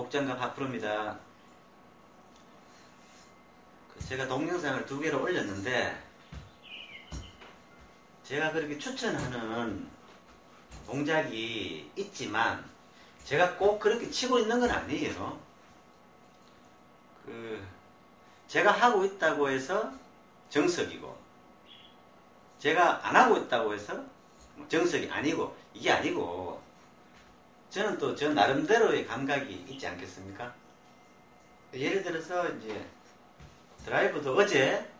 목장갑 하프로입니다. 제가 동영상을 2개를 올렸는데 제가 그렇게 추천하는 동작이 있지만 제가 꼭 그렇게 치고 있는 건 아니에요. 제가 하고 있다고 해서 정석이고 제가 안 하고 있다고 해서 정석이 아니고 이게 아니고 저는 또 저 나름대로의 감각이 있지 않겠습니까? 예를 들어서 이제 드라이브도 어제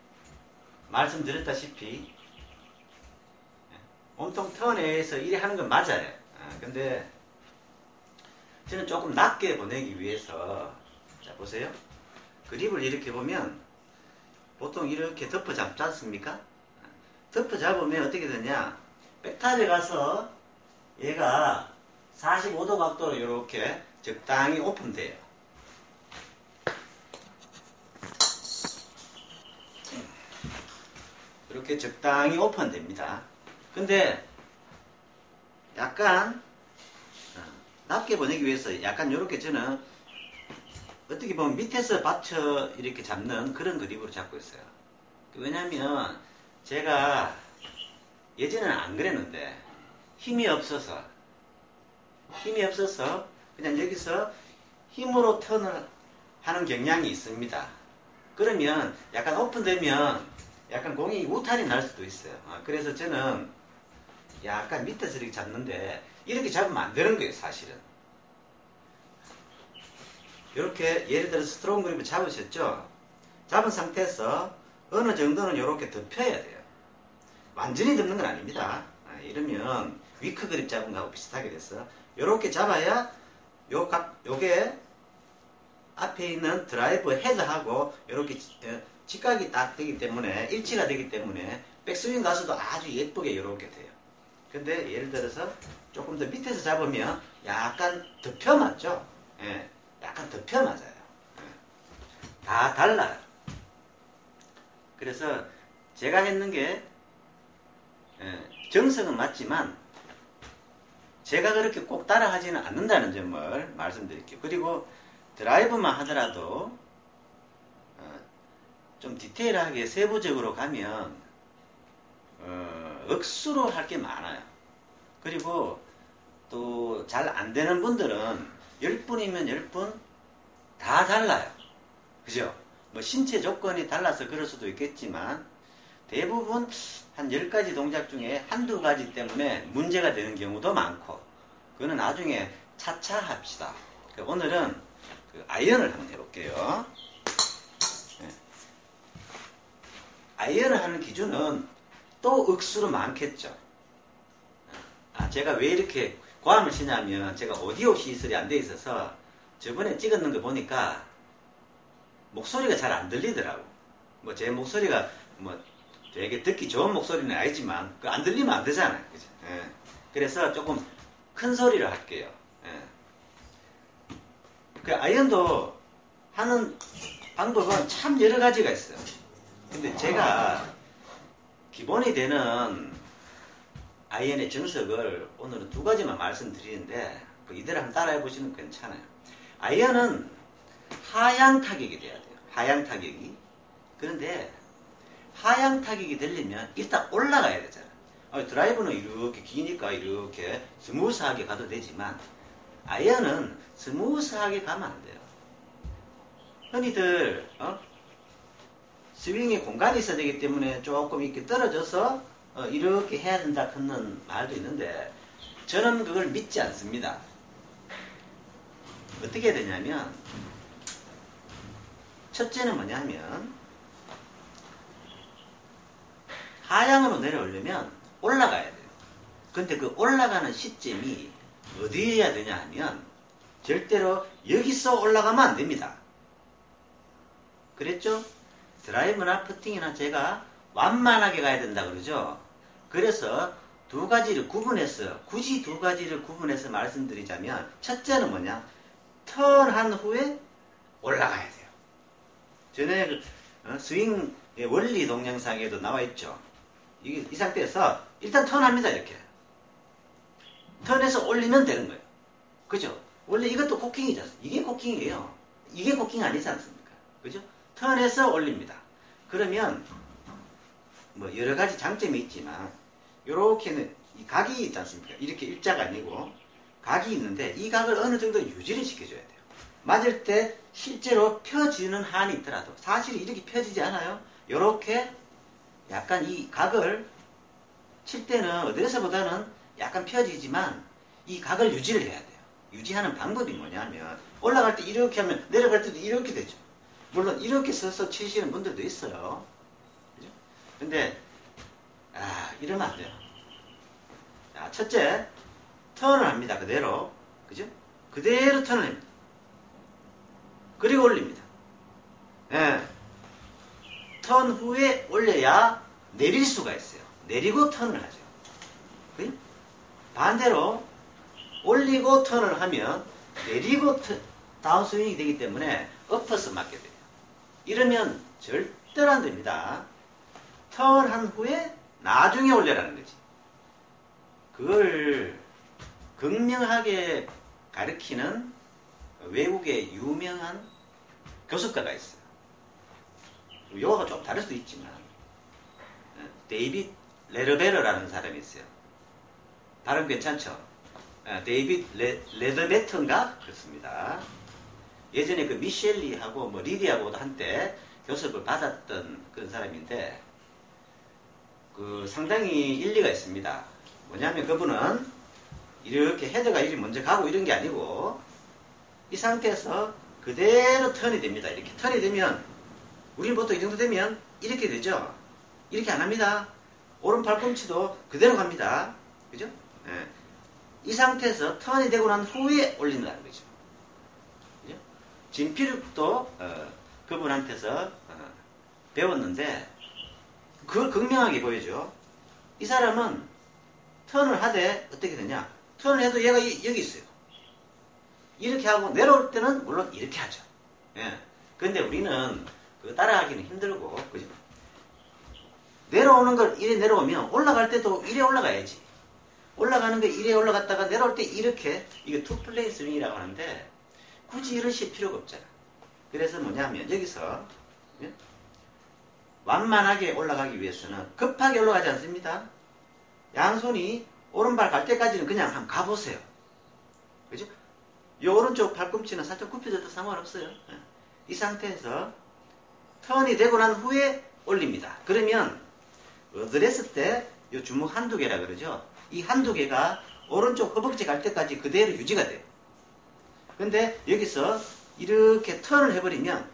말씀드렸다시피 온통 턴에서 이래 하는 건 맞아요. 근데 저는 조금 낮게 보내기 위해서 자 보세요. 그립을 이렇게 보면 보통 이렇게 덮어 잡지 않습니까? 덮어 잡으면 어떻게 되냐, 백탑에 가서 얘가 45도 각도로 이렇게 적당히 오픈돼요. 이렇게 적당히 오픈됩니다. 근데 약간 낮게 보내기 위해서 약간 이렇게 저는 어떻게 보면 밑에서 받쳐 이렇게 잡는 그런 그립으로 잡고 있어요. 왜냐면 제가 예전에는 안 그랬는데 힘이 없어서 그냥 여기서 힘으로 턴을 하는 경향이 있습니다. 그러면 약간 오픈되면 약간 공이 우탄이 날 수도 있어요. 그래서 저는 약간 밑에서 이렇게 잡는데 이렇게 잡으면 안 되는 거예요, 사실은. 이렇게 예를 들어서 스트롱 그립을 잡으셨죠? 잡은 상태에서 어느 정도는 이렇게 덮여야 돼요. 완전히 덮는 건 아닙니다. 이러면 위크 그립 잡은 거하고 비슷하게 됐어. 이렇게 잡아야 요게 앞에 있는 드라이버 헤드하고 이렇게 직각이 딱 되기 때문에 일치가 되기 때문에 백스윙 가서도 아주 예쁘게 이렇게 돼요. 근데 예를 들어서 조금 더 밑에서 잡으면 약간 덮여 맞죠? 예, 약간 덮여 맞아요. 예, 다 달라요. 그래서 제가 했는 게 정석은 맞지만 제가 그렇게 꼭 따라 하지는 않는다는 점을 말씀드릴게요. 그리고 드라이브만 하더라도 좀 디테일하게 세부적으로 가면 억수로 할 게 많아요. 그리고 또 잘 안 되는 분들은 10분이면 10분 다 달라요. 그죠? 뭐 신체 조건이 달라서 그럴 수도 있겠지만 대부분 한 10가지 동작 중에 한두 가지 때문에 문제가 되는 경우도 많고 그거는 나중에 차차 합시다. 오늘은 아이언을 한번 해볼게요. 아이언을 하는 기준은 또 억수로 많겠죠. 제가 왜 이렇게 고함을 치냐면 제가 오디오 시설이 안 돼 있어서 저번에 찍었는 거 보니까 목소리가 잘 안 들리더라고. 뭐 제 목소리가 뭐 되게 듣기 좋은 목소리는 아니지만 안 들리면 안 되잖아요. 그죠? 예. 그래서 조금 큰 소리로 할게요. 예. 그 아이언도 하는 방법은 참 여러 가지가 있어요. 근데 제가 기본이 되는 아이언의 정석을 오늘은 2가지만 말씀드리는데 이대로 한번 따라해 보시면 괜찮아요. 아이언은 하향 타격이 돼야 돼요. 하향 타격이. 그런데 하향 타격이 되려면 일단 올라가야 되잖아요. 드라이브는 이렇게 기니까 이렇게 스무스하게 가도 되지만 아이언은 스무스하게 가면 안 돼요. 흔히들 스윙에 공간이 있어야 되기 때문에 조금 이렇게 떨어져서 이렇게 해야 된다 하는 말도 있는데 저는 그걸 믿지 않습니다. 어떻게 해야 되냐면 첫째는 뭐냐면 하향으로 내려오려면 올라가야 돼요. 근데 그 올라가는 시점이 어디에야 되냐 하면 절대로 여기서 올라가면 안 됩니다. 그랬죠? 드라이브나 퍼팅이나 제가 완만하게 가야 된다 그러죠? 그래서 2가지를 구분해서 굳이 2가지를 구분해서 말씀드리자면 첫째는 뭐냐? 턴한 후에 올라가야 돼요. 전에 스윙 원리 동영상에도 나와 있죠. 이 상태에서 일단 턴합니다. 이렇게 턴해서 올리면 되는 거예요. 그죠? 원래 이것도 코킹이죠. 이게 코킹이에요. 이게 코킹 아니지 않습니까? 그죠? 턴해서 올립니다. 그러면 뭐 여러 가지 장점이 있지만 요렇게는 이 각이 있지 않습니까? 이렇게 일자가 아니고 각이 있는데 이 각을 어느 정도 유지를 시켜줘야 돼요. 맞을 때 실제로 펴지는 한이 있더라도 사실 이렇게 펴지지 않아요. 요렇게 약간 이 각을 칠 때는 어디에서보다는 약간 펴지지만 이 각을 유지를 해야 돼요. 유지하는 방법이 뭐냐면 올라갈 때 이렇게 하면 내려갈 때도 이렇게 되죠. 물론 이렇게 서서 치시는 분들도 있어요. 그죠? 근데 이러면 안 돼요. 자, 첫째, 턴을 합니다. 그대로. 그죠? 그대로 턴을 합니다. 그리고 올립니다. 예. 턴 후에 올려야 내릴 수가 있어요. 내리고 턴을 하죠. 그죠? 반대로 올리고 턴을 하면 내리고 다운스윙이 되기 때문에 엎어서 맞게 돼요. 이러면 절대로 안 됩니다. 턴한 후에 나중에 올려라는 거지. 그걸 극명하게 가르치는 외국의 유명한 교습가가 있어요. 요거가 좀 다를 수도 있지만 데이빗 레더베러라는 사람이 있어요. 발음 괜찮죠? 데이빗 레더베터인가? 그렇습니다. 예전에 그 미셸리하고 뭐 리디하고도 한때 교습을 받았던 그런 사람인데 그 상당히 일리가 있습니다. 뭐냐면 그분은 이렇게 헤드가 이리 먼저 가고 이런 게 아니고 이 상태에서 그대로 턴이 됩니다. 이렇게 턴이 되면 우리는 보통 이 정도 되면 이렇게 되죠. 이렇게 안 합니다. 오른 팔꿈치도 그대로 갑니다. 그죠? 네. 이 상태에서 턴이 되고 난 후에 올린다는 거죠. 그죠? 진피륙도 그분한테서 배웠는데 그걸 극명하게 보여줘. 이 사람은 턴을 하되 어떻게 되냐? 턴을 해도 얘가 여기 있어요. 이렇게 하고 내려올 때는 물론 이렇게 하죠. 예. 근데 우리는 그거 따라하기는 힘들고, 그죠? 내려오는 걸 이래 내려오면 올라갈 때도 이래 올라가야지. 올라가는 거 이래 올라갔다가 내려올 때 이렇게, 이거 투플레이 스윙이라고 하는데 굳이 이러실 필요가 없잖아. 그래서 뭐냐면 여기서 예? 완만하게 올라가기 위해서는 급하게 올라가지 않습니다. 양손이 오른발 갈 때까지는 그냥 한번 가보세요. 그죠? 이 오른쪽 팔꿈치는 살짝 굽혀져도 상관없어요. 이 상태에서 턴이 되고 난 후에 올립니다. 그러면 어드레스 때 이 주먹 한두 개라 그러죠. 이 한두 개가 오른쪽 허벅지 갈 때까지 그대로 유지가 돼요. 근데 여기서 이렇게 턴을 해버리면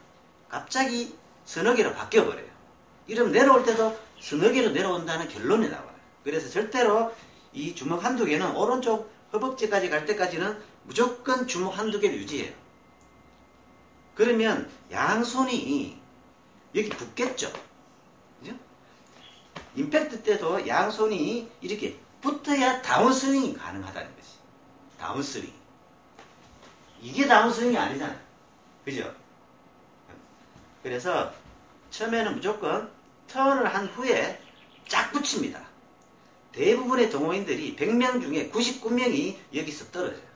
갑자기 서너 개로 바뀌어버려요. 이러면 내려올 때도 서너 개로 내려온다는 결론이 나와요. 그래서 절대로 이 주먹 한두 개는 오른쪽 허벅지까지 갈 때까지는 무조건 주먹 한두 개를 유지해요. 그러면 양손이 여기 붙겠죠. 그죠? 임팩트 때도 양손이 이렇게 붙어야 다운스윙이 가능하다는 거지. 다운스윙. 이게 다운스윙이 아니잖아요. 그죠? 그래서 처음에는 무조건 턴을 한 후에 쫙 붙입니다. 대부분의 동호인들이 100명 중에 99명이 여기서 떨어져요.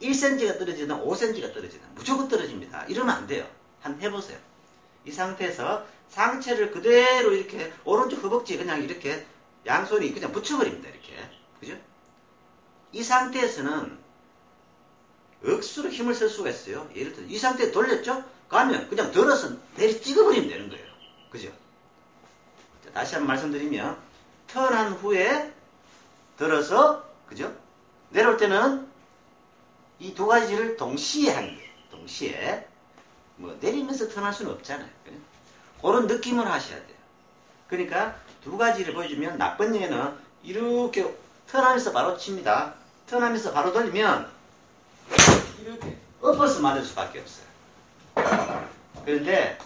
1cm가 떨어지든 5cm가 떨어지든 무조건 떨어집니다. 이러면 안 돼요. 한번 해보세요. 이 상태에서 상체를 그대로 이렇게 오른쪽 허벅지에 그냥 이렇게 양손이 그냥 붙여버립니다. 이렇게. 그죠? 이 상태에서는 억수로 힘을 쓸 수가 있어요. 예를 들어 이 상태에 돌렸죠? 가면 그냥 들어서 내리 찍어버리면 되는 거예요. 그죠? 자, 다시 한번 말씀드리면 턴한 후에 들어서 그죠? 내려올 때는 이 두 가지를 동시에 하는 거예요. 동시에. 뭐 내리면서 턴할 수는 없잖아요. 그죠? 그런 느낌을 하셔야 돼요. 그러니까 두 가지를 보여주면 나쁜 예는 이렇게 턴하면서 바로 칩니다. 턴하면서 바로 돌리면 이렇게 엎어서 맞을 수밖에 없어요. 그런데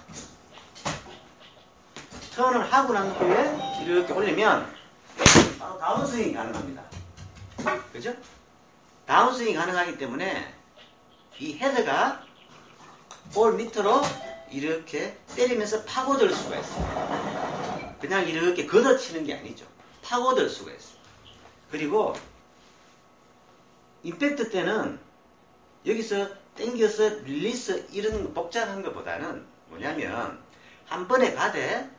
턴을 하고 난 후에 이렇게 올리면 바로 다운스윙이 가능합니다. 그죠? 다운스윙이 가능하기 때문에 이 헤드가 볼 밑으로 이렇게 때리면서 파고들 수가 있어요. 그냥 이렇게 걷어치는 게 아니죠. 파고들 수가 있어요. 그리고 임팩트 때는 여기서 당겨서 릴리스 이런 복잡한 것보다는 뭐냐면 한 번에 가되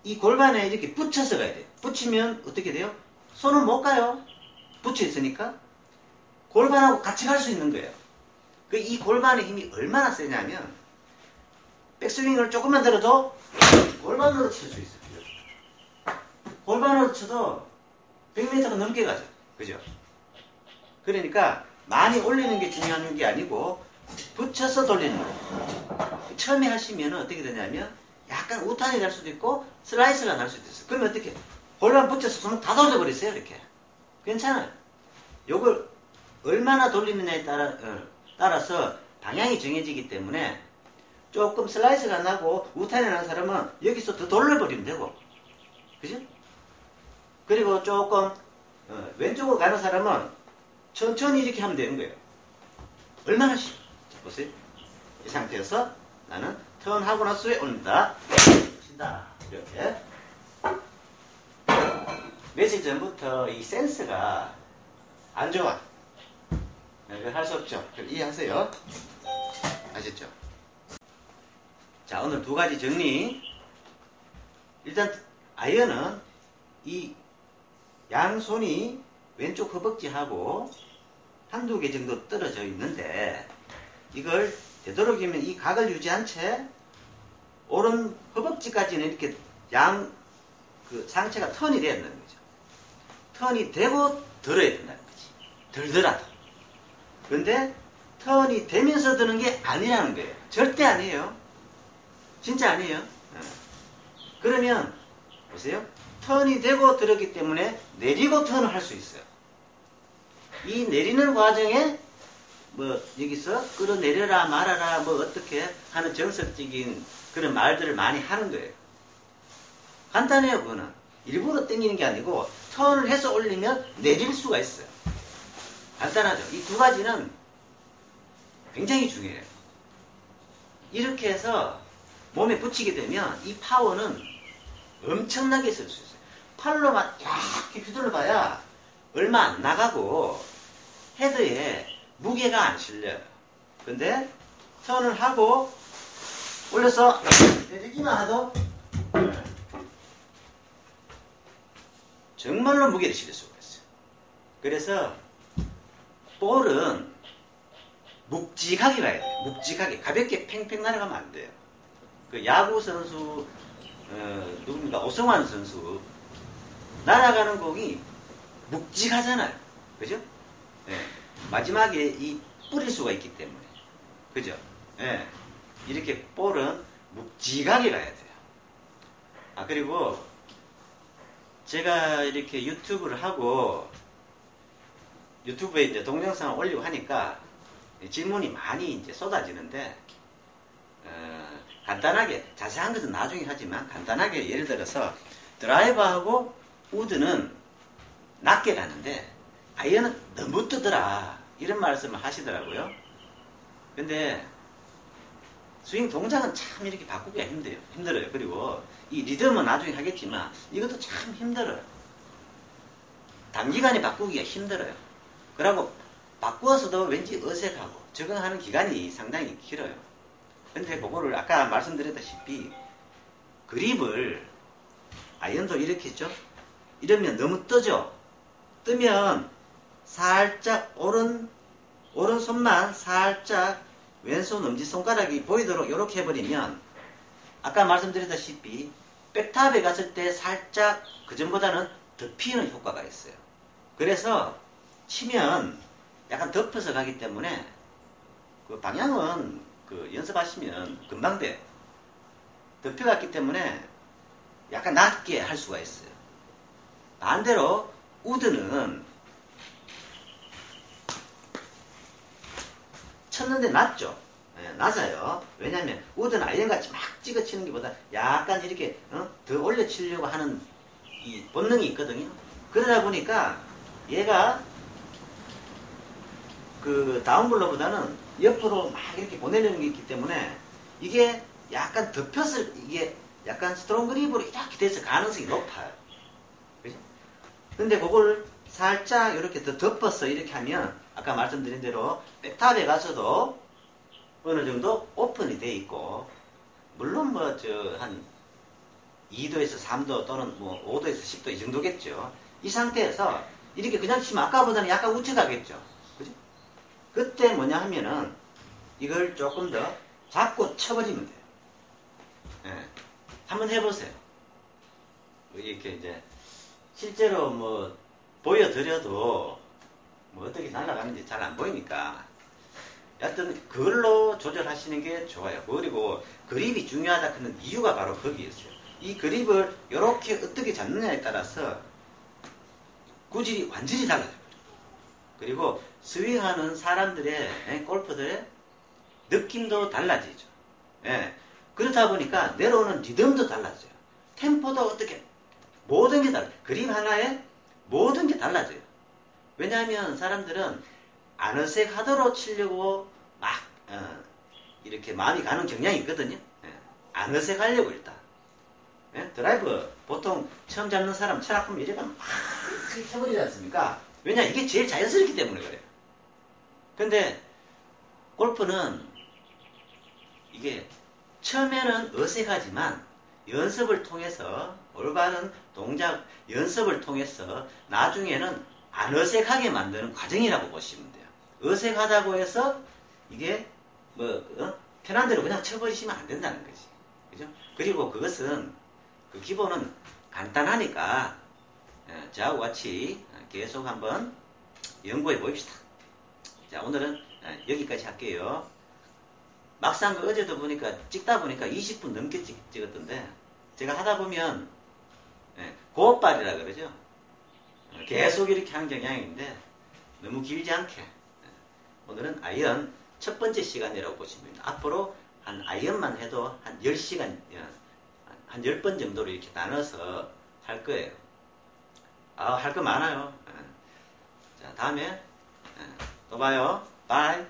이 골반에 이렇게 붙여서 가야 돼요. 붙이면 어떻게 돼요? 손은 못 가요. 붙여 있으니까 골반하고 같이 갈 수 있는 거예요. 이 골반의 힘이 얼마나 세냐면 백스윙을 조금만 들어도 골반으로 칠 수 있어요. 골반으로 쳐도 100m가 넘게 가죠. 그죠? 그러니까 많이 올리는 게 중요한 게 아니고 붙여서 돌리는 거예요. 처음에 하시면 어떻게 되냐면 약간 우탄이 날 수도 있고 슬라이스가 날 수도 있어요. 그러면 어떻게? 골반 붙여서 손을 다 돌려버리세요. 이렇게. 괜찮아요. 요걸 얼마나 돌리느냐에 따라서 방향이 정해지기 때문에 조금 슬라이스가 나고 우탄이 나는 사람은 여기서 더 돌려버리면 되고, 그죠? 그리고 조금 왼쪽으로 가는 사람은 천천히 이렇게 하면 되는 거예요. 얼마나 쉽? 보세요. 이 상태에서 나는 턴하고 나서 올린다. 친다. 이렇게. 며칠 전부터 이 센스가 안 좋아. 이걸 할 수 없죠. 이해하세요? 아셨죠? 자, 오늘 두 가지 정리. 일단 아이언은 이 양손이 왼쪽 허벅지하고 한두 개 정도 떨어져 있는데 이걸 되도록이면 이 각을 유지한 채 오른 허벅지까지는 이렇게 그 상체가 턴이 돼야 된다는 거죠. 턴이 되고 들어야 된다는 거지. 들더라도. 그런데 턴이 되면서 드는 게 아니라는 거예요. 절대 아니에요. 진짜 아니에요. 그러면 보세요. 턴이 되고 들었기 때문에 내리고 턴을 할 수 있어요. 이 내리는 과정에 뭐 여기서 끌어내려라 말아라 뭐 어떻게 하는 정석적인 그런 말들을 많이 하는 거예요. 간단해요. 그거는 일부러 당기는 게 아니고 턴을 해서 올리면 내릴 수가 있어요. 간단하죠. 이 두 가지는 굉장히 중요해요. 이렇게 해서 몸에 붙이게 되면 이 파워는 엄청나게 쓸 수 있어요. 팔로만 이렇게 휘둘러 봐야 얼마 안 나가고 헤드에 무게가 안 실려요. 근데 턴을 하고 올려서 내리기만 해도 정말로 무게를 실을 수가 있어요. 그래서 볼은 묵직하게 가야 돼요. 묵직하게. 가볍게 팽팽 날아가면 안 돼요. 그 야구 선수 누굽니까? 오성환 선수 날아가는 공이 묵직하잖아요. 그죠? 네. 마지막에 이 뿌릴 수가 있기 때문에. 그죠? 네. 이렇게 볼은 묵직하게 가야 돼요. 아, 그리고 제가 이렇게 유튜브를 하고 유튜브에 이제 동영상을 올리고 하니까 질문이 많이 이제 쏟아지는데, 간단하게, 자세한 것은 나중에 하지만 간단하게 예를 들어서 드라이버하고 우드는 낮게 가는데 아이언은 너무 뜨더라 이런 말씀을 하시더라고요. 근데 스윙 동작은 참 이렇게 바꾸기가 힘들어요. 그리고 이 리듬은 나중에 하겠지만 이것도 참 힘들어요. 단기간에 바꾸기가 힘들어요. 그리고 바꾸어서도 왠지 어색하고 적응하는 기간이 상당히 길어요. 근데 그거를 아까 말씀드렸다시피 그립을 아이언도 이렇게 했죠. 이러면 너무 뜨죠. 뜨면 살짝 오른손만 살짝 왼손 엄지손가락이 보이도록 이렇게 해버리면 아까 말씀드렸다시피 백탑에 갔을 때 살짝 그전보다는 덮이는 효과가 있어요. 그래서 치면 약간 덮어서 가기 때문에 그 방향은 그 연습하시면 금방 돼요. 덮여갔기 때문에 약간 낮게 할 수가 있어요. 반대로 우드는 쳤는데 낮죠. 네, 낮아요. 왜냐하면 우드는 아이언같이 막 찍어 치는 것보다 약간 이렇게 더 올려 치려고 하는 이 본능이 있거든요. 그러다 보니까 얘가 그 다운블러보다는 옆으로 막 이렇게 보내려는 게 있기 때문에 이게 약간 덮였을 이게 약간 스트롱 그립으로 이렇게 돼서 가능성이 높아요. 그죠? 근데 그걸 살짝 이렇게 더 덮어서 이렇게 하면 아까 말씀드린 대로 백탑에 가서도 어느 정도 오픈이 돼 있고, 물론 뭐 저 한 2도에서 3도 또는 뭐 5도에서 10도 이 정도겠죠. 이 상태에서 이렇게 그냥 치면 아까보다는 약간 우측하겠죠. 그죠? 그때 뭐냐 하면은 이걸 조금 더 잡고 쳐버리면 돼요. 예. 한번 해보세요. 이렇게 이제 실제로 뭐 보여드려도 뭐 어떻게 날아가는지 잘 안 보이니까 여하튼 그걸로 조절하시는 게 좋아요. 그리고 그립이 중요하다 하는 이유가 바로 거기에 있어요. 이 그립을 이렇게 어떻게 잡느냐에 따라서 구질이 완전히 달라져요. 그리고 스윙하는 사람들의 골퍼들의 느낌도 달라지죠. 예. 그렇다 보니까 내려오는 리듬도 달라져요. 템포도 어떻게 모든 게 달라요. 그립 하나에 모든 게 달라져요. 왜냐하면 사람들은 안 어색하도록 치려고 막 이렇게 마음이 가는 경향이 있거든요. 예. 안 어색하려고 일단. 예? 드라이브 보통 처음 잡는 사람 쳐놓으면 이래가 막 쳐버리지 않습니까? 왜냐 이게 제일 자연스럽기 때문에 그래요. 근데 골프는 이게 처음에는 어색하지만 연습을 통해서 올바른 동작 연습을 통해서 나중에는 안 어색하게 만드는 과정이라고 보시면 돼요. 어색하다고 해서 이게 편한 대로 그냥 쳐버리시면 안 된다는 거지. 그죠? 그리고 그것은 그 기본은 간단하니까 저하고 같이 계속 한번 연구해 봅시다. 자, 오늘은 여기까지 할게요. 막상 어제도 보니까 찍다 보니까 20분 넘게 찍었던데 제가 하다 보면 고업발이라 그러죠. 계속 이렇게 하는 경향인데 너무 길지 않게 오늘은 아이언 첫 번째 시간이라고 보시면 됩니다. 앞으로 한 아이언만 해도 한 10시간 한 10번 정도로 이렇게 나눠서 할 거예요. 할 거 많아요. 자, 다음에 또 봐요. 바이.